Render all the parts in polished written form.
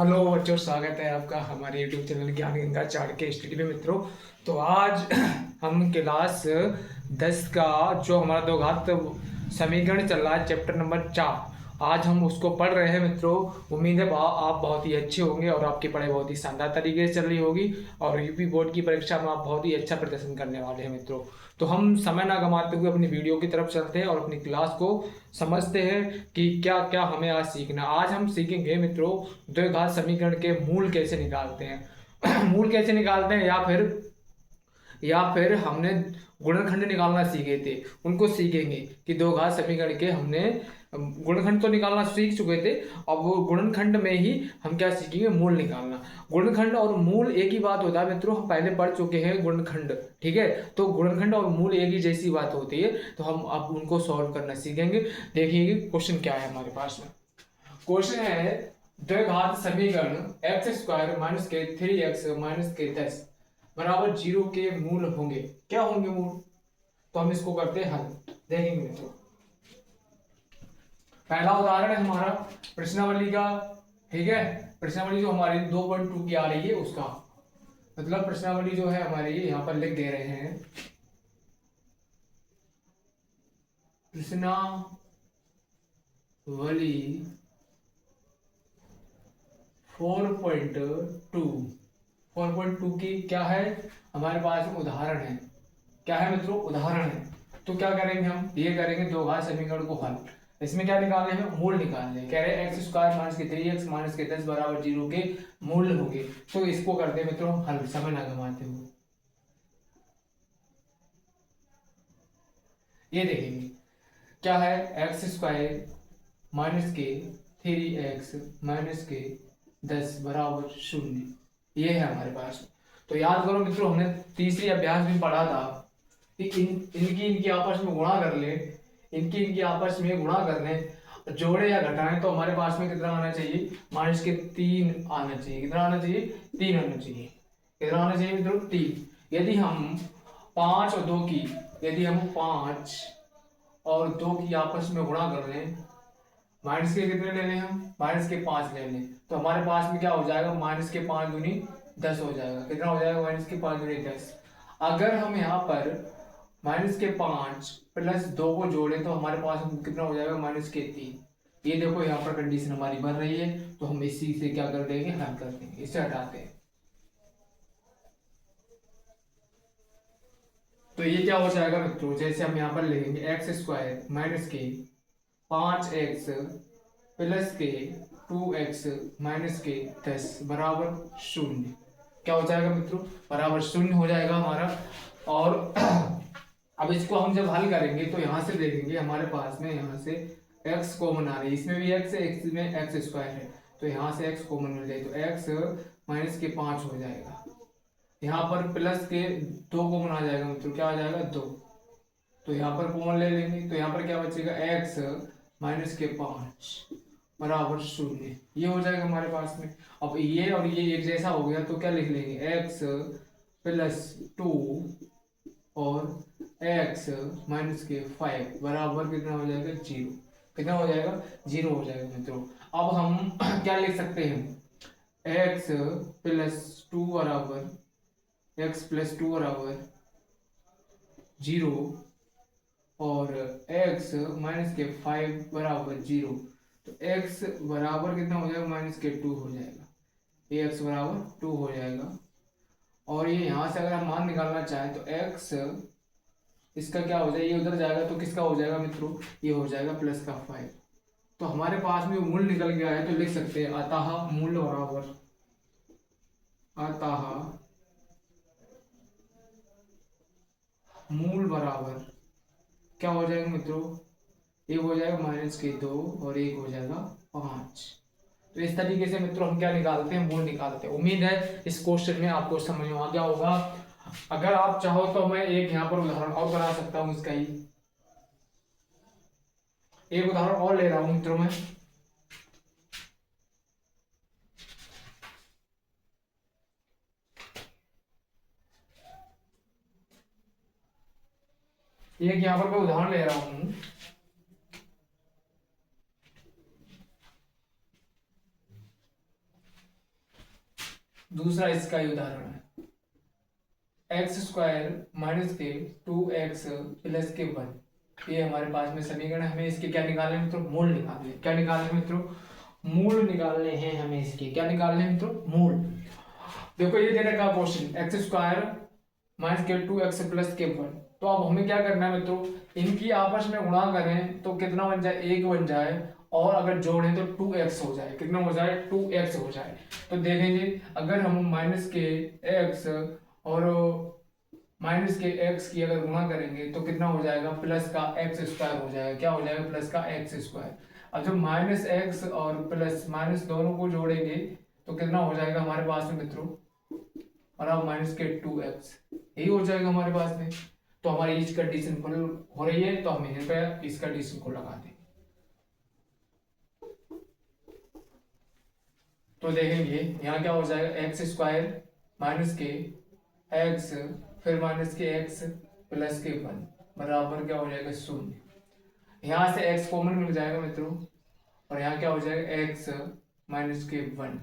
Hello बच्चों, स्वागत है आपका हमारे यूट्यूब चैनल ज्ञान गंगा चाणक्य स्टडी में। मित्रों, तो आज हम क्लास 10 का जो हमारा दो घात समीकरण चल रहा है, चैप्टर नंबर 4, आज हम उसको पढ़ रहे हैं। मित्रों, उम्मीद है आप बहुत ही अच्छे होंगे और आपकी पढ़ाई बहुत ही शानदार तरीके से चल रही होगी और यूपी बोर्ड की परीक्षा में आप बहुत ही अच्छा प्रदर्शन करने वाले हैं। मित्रों, तो हम समय ना गंवाते हुए अपनी वीडियो की तरफ चलते हैं और अपनी क्लास को समझते हैं कि क्या क्या हमें आज सीखना। आज हम सीखेंगे मित्रों, द्विघात समीकरण के मूल कैसे निकालते हैं मूल कैसे निकालते हैं, या फिर हमने गुणनखंड निकालना सीखे थे, उनको सीखेंगे कि दो घात समीकरण के हमने गुणनखंड तो निकालना सीख चुके थे। अब वो गुणनखंड में ही हम क्या सीखेंगे, मूल निकालना। गुणनखंड और मूल एक ही बात होता है मित्रों, हम पहले पढ़ चुके हैं गुणनखंड, ठीक है। तो गुणनखंड और मूल एक ही जैसी बात होती है, तो हम अब उनको सॉल्व करना सीखेंगे। देखिए क्वेश्चन क्या है हमारे पास में। क्वेश्चन है, द्विघात समीकरण एक्स स्क्वायर माइनस के 3x माइनस के 10 बराबर 0 के मूल होंगे। क्या होंगे मूल? तो हम इसको करते हैं हल। देखेंगे मित्रों, पहला उदाहरण है हमारा प्रश्नावली का, ठीक है। प्रश्नावली जो हमारी 2.2 की आ रही है उसका, मतलब प्रश्नावली जो है हमारी यहाँ पर लिख दे रहे हैं, प्रश्नावली 4.2 4.2 की क्या है हमारे पास में, उदाहरण है। क्या है मित्रों? उदाहरण है। तो क्या करेंगे हम, ये करेंगे दो घात समीकरण को हल। इसमें क्या निकालने हैं, मूल निकालने। कह रहे हैं एक्स स्क्वायर माइनस के 3x माइनस के 10 बराबर 0 के मूल होंगे। तो इसको करते हैं मित्रों हल, समय ना गंवाते हुए। ये देखेंगे क्या है, एक्स स्क्वायर माइनस के 3x माइनस के 10 बराबर 0, ये है हमारे पास। तो याद करो मित्रों, हमने तीसरी अभ्यास में पढ़ा था कि इनकी आपस में गुणा कर ले, इनकी आपस में गुणा कर ले, जोड़े या घटाएं, तो हमारे पास में कितना आना चाहिए, माइनस के 3 आना चाहिए। कितना आना चाहिए? 3 आना चाहिए। कितना आना चाहिए मित्रों? 3। यदि हम 5 और 2 की, यदि हम 5 और 2 की आपस में गुणा कर लें, माइनस के कितने ले लें हम, माइनस के 5 ले लें, तो हमारे पास में क्या हो जाएगा, माइनस के 5 दूनी 10 हो जाएगा। कितना हो जाएगा? माइनस के 5 दूनी 10। अगर हम यहाँ पर माइनस के 5 प्लस 2 को जोड़े तो हमारे पास कितना हो जाएगा, माइनस के 3। ये देखो यहाँ पर कंडीशन हमारी बन रही है, तो हम इसी से क्या कर देंगे, हल कर देंगे, इसे हटाते हैं। तो ये क्या हो जाएगा मित्रों, जैसे हम यहाँ पर लिखेंगे एक्स स्क्वायर माइनस के 5x प्लस के 2x माइनस के 10 बराबर 0। क्या हो जाएगा मित्रों? बराबर 0 हो जाएगा हमारा। और अब इसको हम जब हल करेंगे तो यहाँ से देखेंगे हमारे पास में, यहाँ से x कॉमन आ रही है, इसमें भी x है, x में एक्स स्क्वायर है, तो यहाँ से x कॉमन मिल जाए तो x माइनस के 5 हो जाएगा। यहाँ पर प्लस के 2 कॉमन आ जाएगा मित्रों, क्या आ जाएगा? 2। तो यहाँ पर कॉमन ले लेंगे, तो यहाँ पर क्या बचेगा, x माइनस के 5 बराबर 0। ये हो जाएगा हमारे पास में। अब ये और ये एक जैसा हो गया, तो क्या लिख लेंगे, x प्लस 2 और x माइनस के 5 बराबर कितना हो जाएगा, 0। कितना हो जाएगा? 0 हो जाएगा मित्रों। अब हम क्या लिख सकते हैं, x प्लस 2 बराबर, x प्लस 2 बराबर 0 और x माइनस के 5 बराबर 0। तो x बराबर कितना हो जाएगा, माइनस के 2 हो जाएगा। ये x बराबर 2 हो जाएगा। और ये यहाँ से अगर हम मान निकालना चाहें तो x इसका क्या हो जाएगा, ये उधर जाएगा तो किसका हो जाएगा मित्रों, ये हो जाएगा प्लस का 5। तो हमारे पास में मूल निकल गया है, तो लिख सकते हैं अतः मूल बराबर, अतः मूल बराबर क्या हो जाएगा मित्रों, एक हो जाएगा माइनस के 2 और एक हो जाएगा 5। तो इस तरीके से मित्रों हम क्या निकालते हैं, मूल निकालते हैं। उम्मीद है इस क्वेश्चन में आपको समझ में आ गया होगा। अगर आप चाहो तो मैं एक यहाँ पर उदाहरण और बना सकता हूँ इसका ही, एक उदाहरण और ले रहा हूँ मित्रों में। एक यहाँ पर मैं उदाहरण ले रहा हूँ, दूसरा इसका ही उदाहरण है, एक्स स्क्वायर माइनस के 2x प्लस के 1। ये हमारे पास में समीकरण, हमें इसके क्या निकालने हैं मित्रों, मूल निकालने। क्या निकालने हैं मित्रों, मूल निकालने हैं हमें इसके। क्या निकालने हैं मित्रों, मूल। देखो ये दे रखा क्वेश्चन, एक्स स्क्वायर माइनस के 2x प्लस के 1। तो अब हमें क्या करना है मित्रों, इनकी आपस में गुणा करें तो कितना बन जाए, 1 बन जाए, और अगर जोड़ें तो 2x हो जाए। कितना हो जाए, 2x हो जाए। तो देखेंगे अगर हम माइनस के x और माइनस के x की अगर गुणा करेंगे तो कितना हो जाएगा, प्लस का एक्स स्क्वायर हो जाएगा। क्या हो जाएगा, प्लस का एक्स स्क्वायर। अब जब माइनस एक्स और प्लस माइनस दोनों को जोड़ेंगे तो कितना हो जाएगा हमारे पास में मित्रों, और अब माइनस के 2x, यही हो जाएगा हमारे पास में। तो हमारी इस कंडीशन फुल हो रही है, तो हम यहीं पे इस कंडीशन को लगा देंगे। तो देखेंगे यहाँ क्या हो जाएगा, एक्स स्क्वायर माइनस के एक्स फिर माइनस के एक्स प्लस के 1 बराबर क्या हो जाएगा, 0। यहाँ से x कॉमन मिल जाएगा मित्रों, और यहाँ क्या हो जाएगा, x माइनस के 1।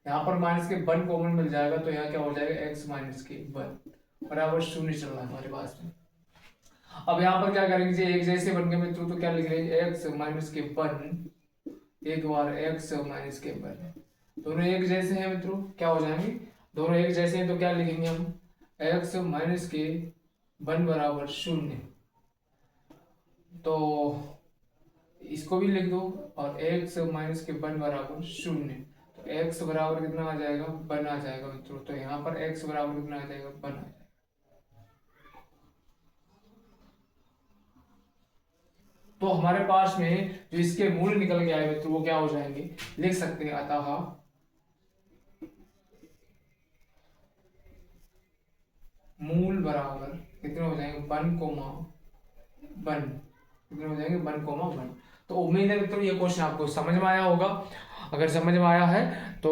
यहाँ पर माइनस के 1 कॉमन मिल जाएगा, तो यहाँ क्या हो जाएगा, x माइनस के 1 बराबर 0 चल रहा है हमारे पास में। अब यहाँ पर क्या करेंगे, एक जैसे बन गए मित्रों, तो क्या लिख लेंगे, x माइनस के 1 एक बार x माइनस के 1, दोनों एक जैसे हैं मित्रों, क्या हो जाएंगे, दोनों एक जैसे हैं। तो क्या लिखेंगे हम, x माइनस के 1 बराबर 0। तो इसको भी लिख दो, और x माइनस के 1 बराबर 0। तो x बराबर कितना आ जाएगा, 1 आ जाएगा मित्रों। तो यहाँ पर x बराबर कितना आ जाएगा, 1 आ जाएगा। तो हमारे पास में जो इसके मूल निकल के आए मित्रों, वो क्या हो जाएंगे, लिख सकते हैं, अतः मूल बराबर कितने हो जाएंगे, 1 कोमा 1। कितने हो जाएंगे, 1 कोमा 1। तो उम्मीद है मित्रों ये क्वेश्चन आपको समझ में आया होगा। अगर समझ में आया है तो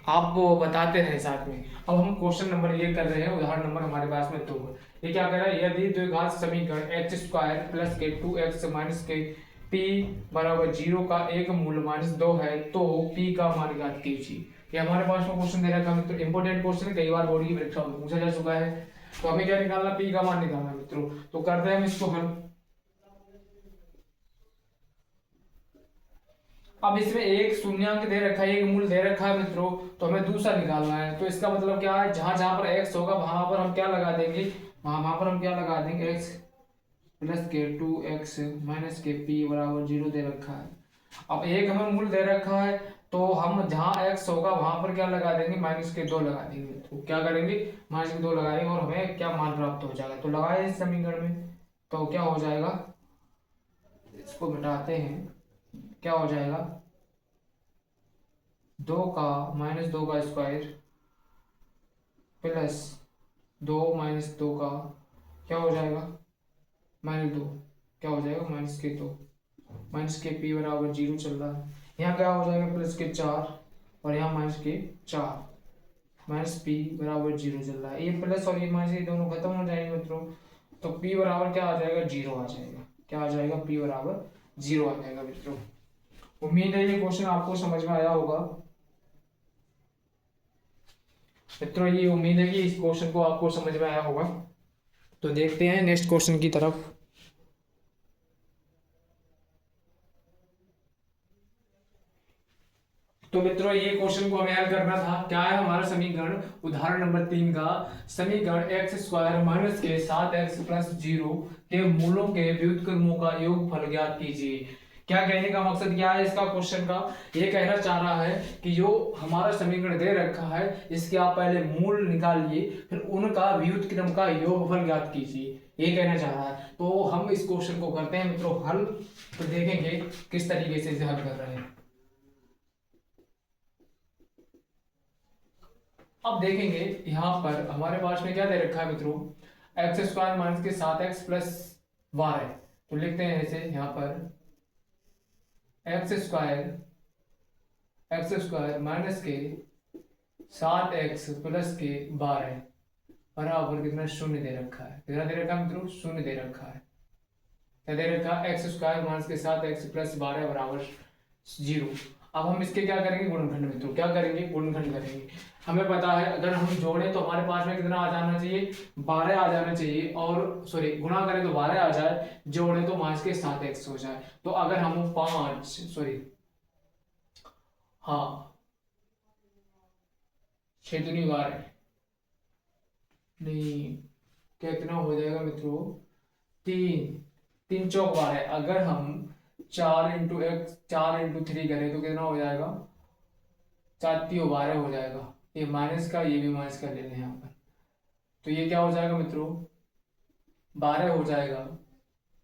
आप बताते रहे साथ में। अब हम क्वेश्चन नंबर ये कर रहे हैं, उदाहरण नंबर हमारे पास में 2 है। ये क्या कर रहा है, यदि द्विघात समीकरण एक्स स्क्वायर प्लस के 2x माइनस के p बराबर 0 का एक मूल -2 है तो p का मान ज्ञात कीजिए। ये हमारे पास में क्वेश्चन दे रखा है मित्रों, इंपॉर्टेंट क्वेश्चन है, कई बार बोर्ड की परीक्षा में पूछा जा चुका है। तो हमें क्या निकालना, p का मान निकालना मित्रों। तो करते हैं हम इसको हल। अब इसमें एक शून्यांक दे रखा है, एक मूल दे रखा है मित्रों, तो हमें दूसरा निकालना है। तो इसका मतलब क्या है, जहां जहां पर x होगा वहां पर हम क्या लगा देंगे, वहां पर हम क्या लगा देंगे, x प्लस के 2x माइनस के p बराबर 0 दे रखा है। अब एक हमें मूल दे रखा है, तो हम जहां x होगा वहां पर क्या लगा देंगे, माइनस के 2 लगा देंगे। तो क्या करेंगे, माइनस के 2 लगाएंगे और हमें क्या मान प्राप्त हो जाएगा। तो लगाए इस समीकरण में, तो क्या हो जाएगा, इसको मिटाते हैं, क्या हो जाएगा, 2 का -2 का स्क्वायर प्लस 2 -2 का क्या हो जाएगा, -2, क्या हो जाएगा, माइनस के 2 माइनस के p बराबर 0 चल रहा है। यहाँ क्या हो जाएगा, प्लस के 4 और यहाँ माइनस के 4 माइनस p बराबर 0 चल रहा है। ये प्लस और ये माइनस ये दोनों खत्म हो जाएंगे मित्रों। तो p बराबर क्या आ जाएगा, 0 आ जाएगा। क्या आ जाएगा, p बराबर 0 आ जाएगा मित्रों। उम्मीद है ये क्वेश्चन आपको समझ में आया होगा मित्रों। ये उम्मीद है कि इस क्वेश्चन को आपको समझ में आया होगा। तो देखते हैं नेक्स्ट क्वेश्चन की तरफ। तो मित्रों ये क्वेश्चन को हमें हल करना था। क्या है हमारा समीकरण, उदाहरण नंबर 3 का समीकरण एक्स स्क्वायर माइनस के 7x प्लस 0 के मूलों के व्युत्क्रमों का योगफल ज्ञात कीजिए। क्या कहने का मकसद क्या है इसका क्वेश्चन का, ये कहना चाह रहा है कि जो हमारा समीकरण दे रखा है इसके आप पहले मूल निकालिए, फिर उनका व्युत्क्रम का योगफल ज्ञात कीजिए, ये कहना चाह रहा है। तो हम इस क्वेश्चन को करते हैं मित्रों हल। तो देखेंगे किस तरीके से इसे हल कर रहे हैं। अब देखेंगे यहां पर हमारे पास में क्या दे रखा है मित्रों, एक्स स्क्वायर माइनस के 7x प्लस 12। तो लिखते हैं इसे यहां पर एक्स स्क्वायर माइनस के 7x प्लस के 12 बराबर कितना, 0 दे रखा है। कितना दे रखा है मित्रों, 0 दे रखा है। क्या दे रखा है, एक्स स्क्वायर माइनस के 7x प्लस 12 बराबर 0। अब हम इसके क्या करेंगे, गुणनखंड मित्रों, क्या करेंगे, गुणनखंड करेंगे। हमें पता है अगर हम जोड़े तो हमारे पास में कितना आ जाना चाहिए, 12 आ जाना चाहिए, और सॉरी गुणा करें तो 12 आ जाए, जोड़े तो माइनस के 7x हो जाए। तो अगर हम 5 सॉरी हाँ 6 दूनी 12 नहीं, कितना हो जाएगा मित्रों, 3 3 चौक 12। अगर हम 4 इंटू 3 करें तो कितना हो जाएगा, 4 3 12 हो जाएगा। ये माइनस का, ये भी माइनस का ले लें यहाँ पर, तो ये क्या हो जाएगा मित्रों, 12 हो जाएगा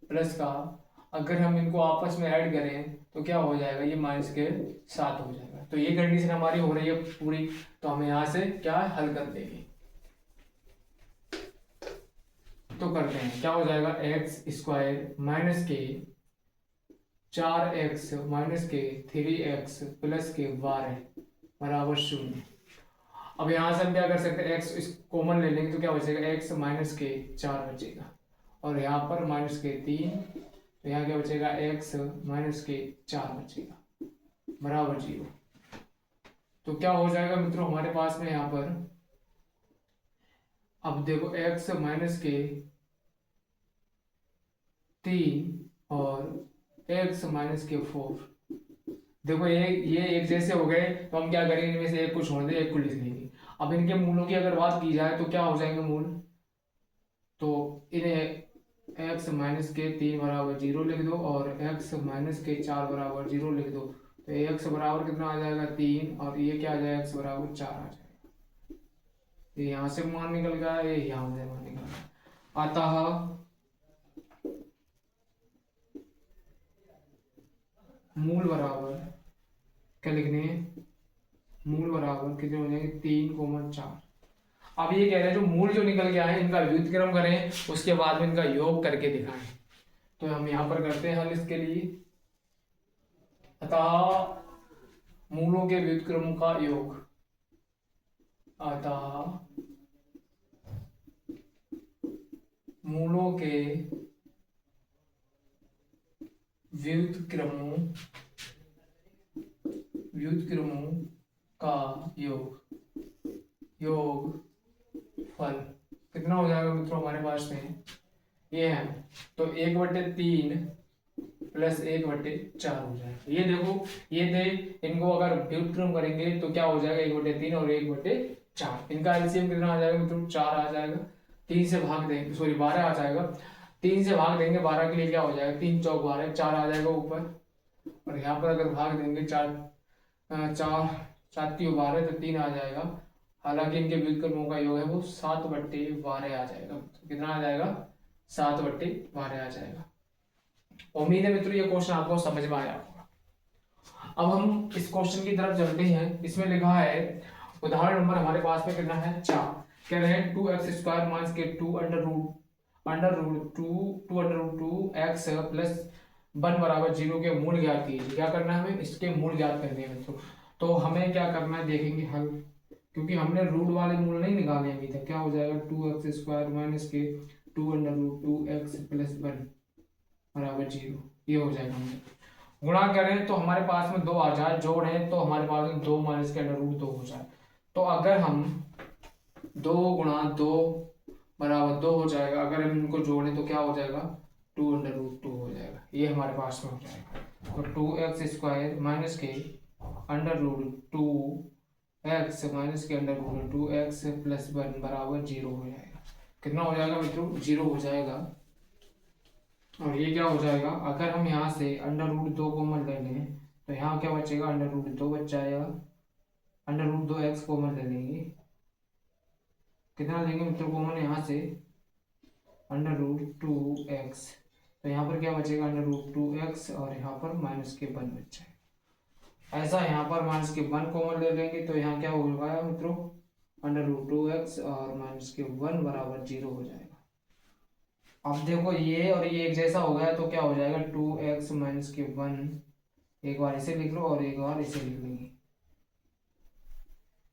प्लस का। अगर हम इनको आपस में ऐड करें तो क्या हो जाएगा, ये माइनस के 7 हो जाएगा। तो ये कंडीशन हमारी हो रही है पूरी। तो हम यहाँ से क्या हल कर देंगे, तो करते हैं, क्या हो जाएगा, एक्स स्क्वायर माइनस के 4x माइनस के 3x प्लस के 12 बराबर 0। अब यहाँ से हम क्या कर सकते हैं, x इस कॉमन ले लेंगे तो क्या बचेगा, x माइनस के 4 बचेगा, और यहाँ पर माइनस के 3, तो यहाँ क्या बचेगा, x माइनस के 4 बचेगा बराबर 0। तो क्या हो जाएगा मित्रों हमारे पास में यहाँ पर, अब देखो x माइनस के 3 और x माइनस के 4, देखो ये एक जैसे हो गए, तो हम क्या करेंगे, इनमें से एक को छोड़ दे, एक को लिख लेंगे। अब इनके मूलों की अगर बात की जाए तो क्या हो जाएंगे मूल, तो इन्हें x माइनस के 3 बराबर 0 लिख दो और x माइनस के 4 बराबर 0 लिख दो। तो x बराबर कितना आ जाएगा, 3, और ये क्या आ जाएगा, x बराबर 4 आ जाएगा। ये यहाँ से मान निकल गया, ये यहाँ से मान निकल गया। अतः मूल बराबर क्या लिखने हैं, मूल बराबर कितने हो जाएंगे, 3, 4। अब ये कह रहे हैं जो मूल जो निकल गया है इनका व्युत्क्रम करें, उसके बाद में इनका योग करके दिखाएं। तो हम यहाँ पर करते हैं हल इसके लिए। अतः मूलों के व्युत्क्रम का योग, अतः मूलों के व्युत्क्रमों का योग फल कितना हो जाएगा मित्रों हमारे पास में, ये है तो 1/3 प्लस 1/4 हो जाएगा। ये देखो ये थे, इनको अगर व्युत्क्रम करेंगे तो क्या हो जाएगा, 1/3 और 1/4। इनका एलसीएम कितना आ जाएगा मित्रों, 4 आ जाएगा। 3 से भाग देंगे, सॉरी 12 आ जाएगा, 3 से भाग देंगे 12 के लिए, क्या हो जाएगा, 3 चौक 12, 4 आ जाएगा ऊपर, और यहाँ पर अगर भाग देंगे 4 7 12 तो 3 आ जाएगा। हालांकि इनके व्युत्क्रमों का योग है वो 7/12 आ जाएगा। तो कितना आ जाएगा, 7/12 आ जाएगा। उम्मीद है मित्रों ये क्वेश्चन आपको समझ में आया होगा। अब हम इस क्वेश्चन की तरफ चलते हैं। इसमें लिखा है उदाहरण नंबर हमारे पास में कितना है, 4। कह रहे हैं 2x² माइनस के 2 अंडर रूट 2x प्लस 1 बराबर 0 के मूल ज्ञात कीजिए। क्या करना है हमें, इसके मूल ज्ञात करने हैं मित्रों। तो हमें क्या करना है, देखेंगे हल, क्योंकि हमने रूट वाले मूल नहीं निकाले अभी तक। क्या हो जाएगा, 2x² माइनस के 2 अंडर रूट 2x प्लस 1 बराबर 0, ये हो जाएगा। हमें गुणा करें तो हमारे पास में 2 आ जाए, जोड़ है तो हमारे पास में 2 माइनस के अंडर रूट 2 हो जाए। तो अगर हम 2 गुणा 2 बराबर 2 हो जाएगा, अगर हम इनको जोड़ें तो क्या हो जाएगा, 2 अंडर रूट 2 हो जाएगा, ये हमारे पास में हो जाएगा। तो 2x² माइनस के अंडर रूट 2x माइनस के अंडर रूट 2x प्लस 1 बराबर 0 हो जाएगा। कितना हो जाएगा मित्रों, 0 हो जाएगा। और ये क्या हो जाएगा, अगर हम यहाँ से अंडर रूट 2 कॉमन ले लें तो यहाँ क्या बचेगा, अंडर रूट 2 बच जाएगा, अंडर रूट 2x कॉमन ले लेंगे, कितना लेंगे मित्रों कॉमन यहाँ से, अंडर रूट 2x, तो यहाँ पर क्या बचेगा, अंडर रूट 2x, और यहाँ पर माइनस के 1 बच जाएगा। ऐसा यहाँ पर माइनस के 1 कॉमन ले लेंगे तो यहाँ क्या होगा मित्रों, अंडर रूट 2x और माइनस के 1 बराबर 0 हो जाएगा। अब देखो ये और ये एक जैसा हो गया तो क्या हो जाएगा, 2x माइनस के 1, एक बार इसे लिख लो और एक बार इसे लिख लेंगे,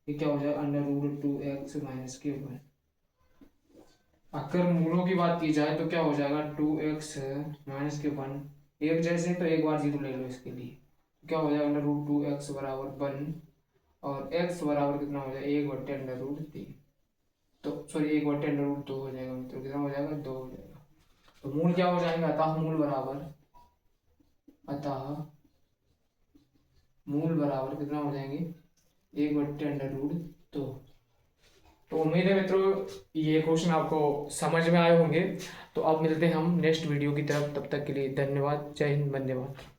ये क्या हो जाएगा, अंडर रूट 2x माइनस के 1। अगर मूलों की बात की जाए तो क्या हो जाएगा, 2x माइनस के 1, एक जैसे तो एक बार 0 ले लो इसके लिए, क्या हो जाएगा, अंडर रूट 2x बराबर 1 और x बराबर कितना हो जाएगा, 1/√3। तो सॉरी 1/√2 हो जाएगा मित्रों, कितना हो जाएगा, 2 हो जाएगा। तो मूल क्या हो जाएंगे, अतः मूल बराबर कितना हो जाएंगे, 1/√2। तो उम्मीद है मित्रों ये क्वेश्चन आपको समझ में आए होंगे। तो अब मिलते हैं हम नेक्स्ट वीडियो की तरफ, तब तक के लिए धन्यवाद। जय हिंद, वंदे मातरम।